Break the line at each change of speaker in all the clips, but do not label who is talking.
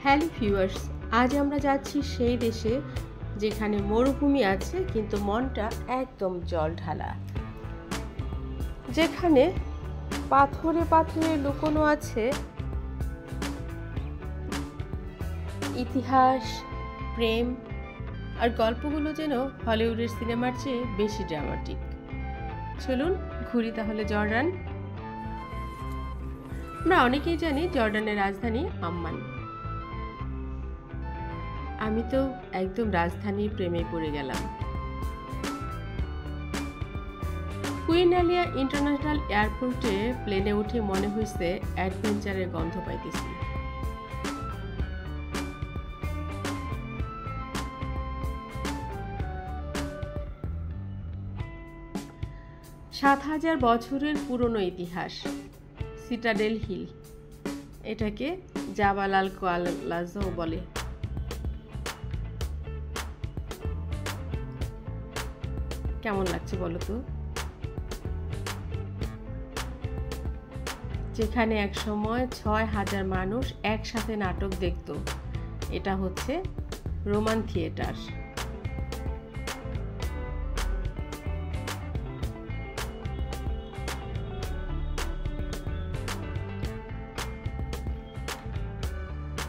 Hello viewers, আজ আমরা যাচ্ছি সেই দেশে যেখানে মরুভূমি আছে কিন্তু মনটা একদম জলঢালা, যেখানে পাথরে পাথরে লুকোনো আছে ইতিহাস, প্রেম আর গল্পগুলো যেন হলিউডের সিনেমার চেয়ে বেশি ড্রামাটিক। চলুন ঘুরি তাহলে জর্ডান। আমরা অনেকেই জানি জর্ডানের রাজধানী আম্মান। আমি তো একদম রাজধানীর প্রেমে পড়ে গেলাম। কুইন আলিয়া ইন্টারন্যাশনাল এয়ারপোর্টে প্লেনে উঠে মনে হয়েছে অ্যাডভেঞ্চারের গন্ধ পাইতেছি। সাত ৭,০০০ বছরের পুরনো ইতিহাস, সিটাডেল হিল, এটাকে জাবাল আল কোয়ালাজও বলে। কেমন লাগছে বলো তো? যেখানে এক সময় ৬,০০০ মানুষ একসাথে নাটক দেখত। এটা হচ্ছে রোমান থিয়েটার।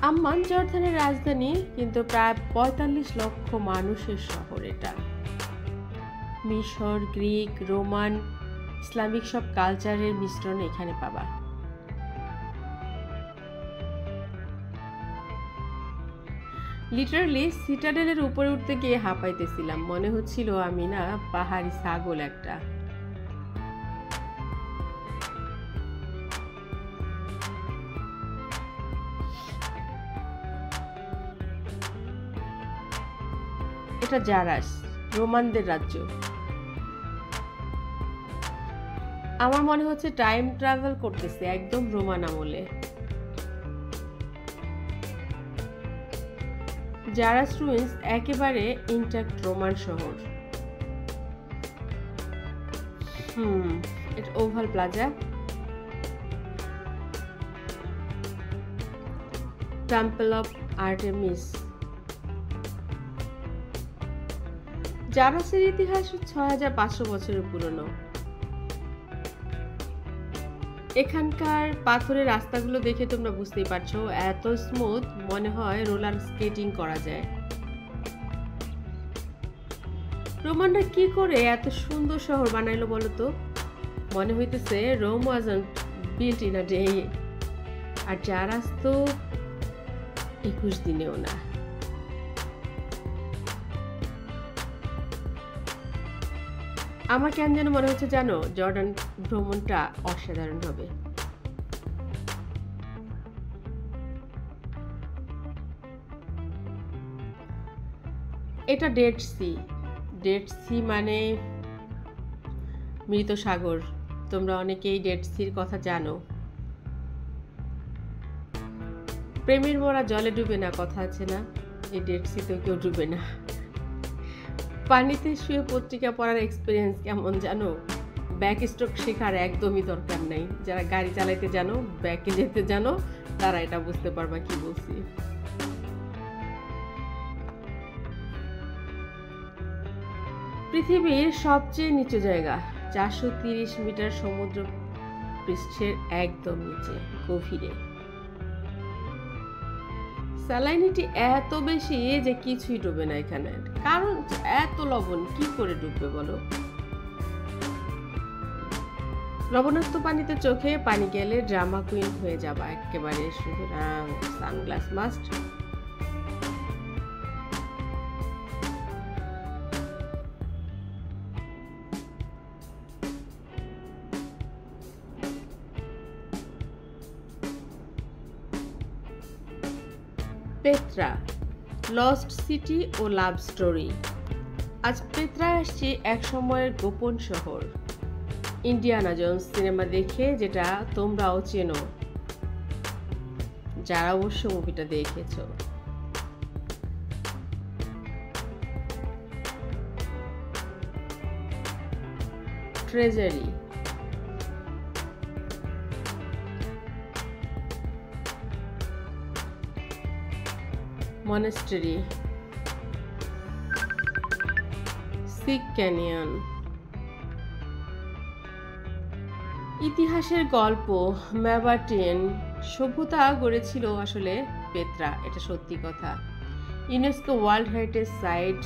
আম্মান জর্ডানের রাজধানী, কিন্তু প্রায় ৪৫ লক্ষ মানুষের শহর এটা। মিশর, গ্রিক, রোমান, ইসলামিক সব কালচারের মিশ্রণ এখানে পাবা। লিটারালি সিটাডেলের উপরে উঠতে গিয়ে হাঁপাইতেছিলাম, মনে হচ্ছিল আমি না পাহাড়ি ছাগল একটা। এটা জারাস, রোমানদের রাজ্য। আমার মনে হচ্ছে টাইম ট্রাভেল করতেছে একদম রোমান আমলে। জারাস রুইন্স একেবারে ইনট্যাক্ট রোমান শহর। এটা oval plaza, temple of Artemis. জারাসের ইতিহাস ৬,৫০০ বছরের পুরনো। এখানকার পাথরের রাস্তাগুলো দেখে তোমরা বুঝতেই পারছো, এত স্মুথ, মনে হয় রোলার স্কেটিং করা যায়। রোমানরা কি করে এত সুন্দর শহর বানাইলো বলো তো? মনে হইতেছে Rome wasn't built in a day, আর জারাস তো ২১ দিনেও না। আমার কেন যেন মনে হচ্ছে জানো, জর্ডান ভ্রমণটা অসাধারণ হবে। এটা ডেড সি। ডেড সি মানে মৃত সাগর। তোমরা অনেকেই ডেড সির কথা জানো। প্রেমের মরা জলে ডুবে না, কথা আছে না? এই ডেড সিতেও কেউ ডুবে না। পানিতে শুয়ে পত্রিকা পড়ার এক্সপিরিয়েন্স কেমন জানো? ব্যাক স্ট্রোক শেখার একদমই দরকার নেই। যারা গাড়ি চালাইতে জানো, ব্যাকে যেতে জানো, তারা এটা বুঝতে পারবা কি বলছি। পৃথিবীর সবচেয়ে নিচু জায়গা, ৪৩০ মিটার সমুদ্র পৃষ্ঠের একদম নিচে, গভীরে। স্যালাইনিটি এত বেশি যে কিছুই ডুবে না এখানে। কারণ এত লবণ, কি করে ডুববে বলো? লবণাক্ত পানিতে চোখে পানি গেলে ড্রামা কুইন হয়ে যাবা একেবারে, সুতরাং sunglass must. Petra, lost city ও লাভ স্টোরি। আজ পেত্রায় আসছি এক সময়ের গোপন শহর। ইন্ডিয়ানা জোন্স সিনেমা দেখে, যেটা তোমরাও চেনো যারা অবশ্য মুভিটা দেখেছো। Treasury, monastery, Siq canyon. ইতিহাসের গল্প, ম্যাবাটিন সভ্যতা গড়েছিল আসলে পেত্রা, এটা সত্যি কথা। UNESCO world heritage site.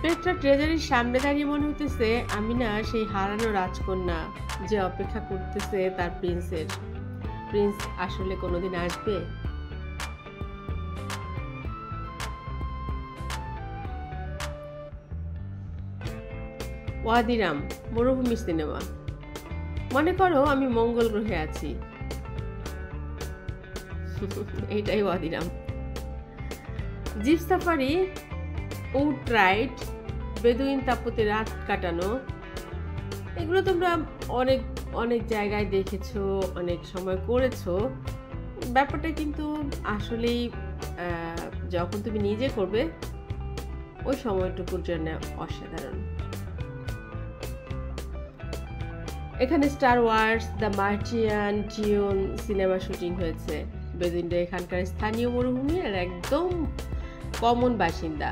Petra ট্রেজারির সামনে দাঁড়িয়ে মনে হইতেছে আমি না সেই হারানো রাজকন্যা যে অপেক্ষা করতেছে তার প্রিন্সের। প্রিন্স আসলে কোনোদিন আসবে? ওয়াদিরাম মরুভূমি সিনেমা। মনে করো আমি মঙ্গল গ্রহে আছি, এইটাই ওয়াদিরাম। জিপ সাফারি, উট রাইড, বেদুইন তাপতে রাত কাটানো, এগুলো তোমরা অনেক অনেক জায়গায় দেখেছো, অনেক সময় করেছো। ব্যাপারটা কিন্তু আসলেই যখন তুমি নিজে করবে ওই সময়টুকুর জন্য অসাধারণ। এখানে Star Wars, the Martian, Dune cinema shooting হয়েছে। বেদুইনরা এখানকার স্থানীয় মরুভূমি আর একদম কমন বাসিন্দা।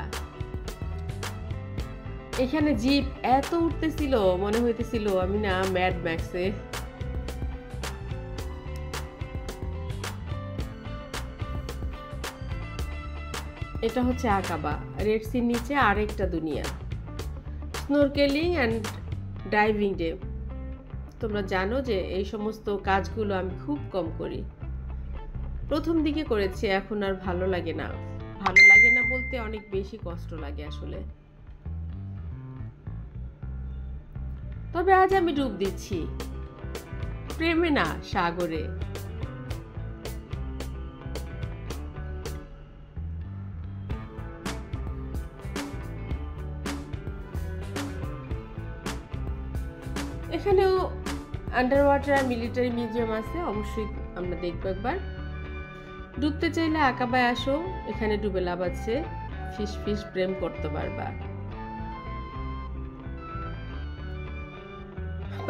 এখানে জিপ এত উঠতেছিল মনে হইতেছিল আমি না ম্যাড ম্যাক্সে। এটা হচ্ছে আকাবা, রেড সির নিচে আরেকটা দুনিয়া। Snorkelling and diving day. তোমরা জানো যে এই সমস্ত কাজগুলো আমি খুব কম করি। প্রথম দিকে করেছি, এখন আর ভালো লাগে না। ভালো লাগে না বলতে অনেক বেশি কষ্ট লাগে আসলে। তবে আজ আমি ডুব দিচ্ছি প্রেমে না, সাগরে। এখানেও আন্ডার ওয়াটার মিলিটারি মিউজিয়াম আছে, অবশ্যই আমরা দেখবো একবার। ডুবতে চাইলে আকাবায় আসো, এখানে ডুবে লাভ আছে, ফিশ ফিশ প্রেম করতে পারবা।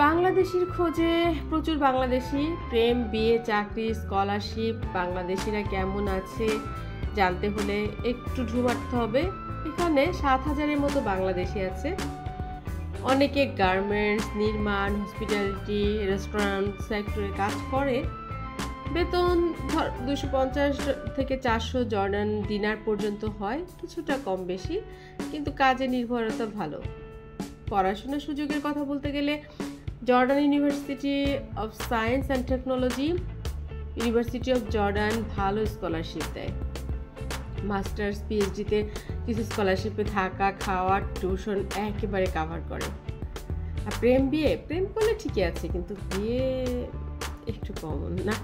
বাংলাদেশির খোঁজে প্রচুর বাংলাদেশি, প্রেম, বিয়ে, চাকরি, স্কলারশিপ। বাংলাদেশিরা কেমন আছে জানতে হলে একটু ঢুমাতে হবে। এখানে 7,000-এর মতো বাংলাদেশি আছে। অনেকে গার্মেন্টস, নির্মাণ, হসপিটালিটি, রেস্টুরেন্ট সেক্টরে কাজ করে। বেতন 250 থেকে 400 জর্ডান দিনার পর্যন্ত হয়, কিছুটা কম বেশি, কিন্তু কাজে নির্ভরতা ভালো। পড়াশোনার সুযোগের কথা বলতে গেলে Jordan university of science and technology, university of Jordan ভালো স্কলারশিপ দেয়। মাস্টার্স, পিএইচডিতে কিছু স্কলারশিপে থাকা, খাওয়া, টিউশন একেবারে কাভার করে। আর প্রেম, বিয়ে, প্রেম করলে ঠিকই আছে, কিন্তু বিয়ে একটু কমন না।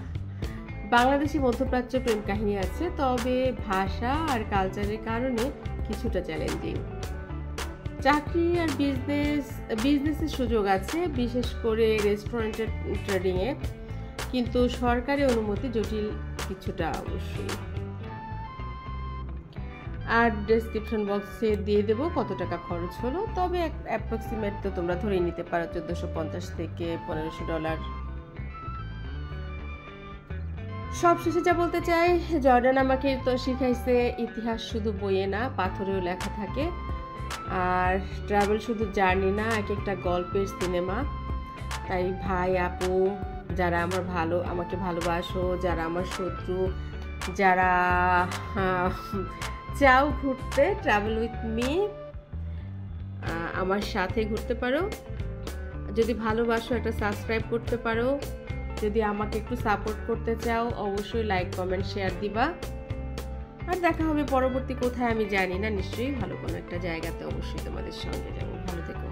বাংলাদেশি মধ্যপ্রাচ্য প্রেম কাহিনী আছে, তবে ভাষা আর কালচারের কারণে কিছুটা চ্যালেঞ্জিং। চাকরি আর বিজনেসের সুযোগ আছে, বিশেষ করে রেস্টুরেন্টের ট্রেডিংয়ে, কিন্তু সরকারি অনুমতি জটিল কিছুটা অবশ্যই। আর ডেসক্রিপশন বক্সে দিয়ে দেবো কত টাকা খরচ হলো, তবে অ্যাপ্রক্সিমেট তো তোমরা ধরে নিতে পারো 1450 থেকে $1500। সবশেষে যা বলতে চাই, জর্ডান আমাকে তো শিখাইছে ইতিহাস শুধু বইয়ে না, পাথরেও লেখা থাকে। আর ট্রাভেল শুধু জার্নি না, এক একটা গল্পের সিনেমা। তাই ভাই, আপু, যারা আমাকে ভালোবাসো, যারা আমার শত্রু, যারা চাও ঘুরতে, ট্রাভেল উইথ মি, আমার সাথে ঘুরতে পারো। যদি ভালোবাসো একটা সাবস্ক্রাইব করতে পারো। যদি আমাকে একটু সাপোর্ট করতে চাও অবশ্যই লাইক, কমেন্ট, শেয়ার দিবা। আর দেখা হবে পরবর্তী কোথায় আমি জানি না, নিশ্চয়ই ভালো কোনো একটা জায়গাতে অবশ্যই তোমাদের সঙ্গে যাবো। ভালো থেকো।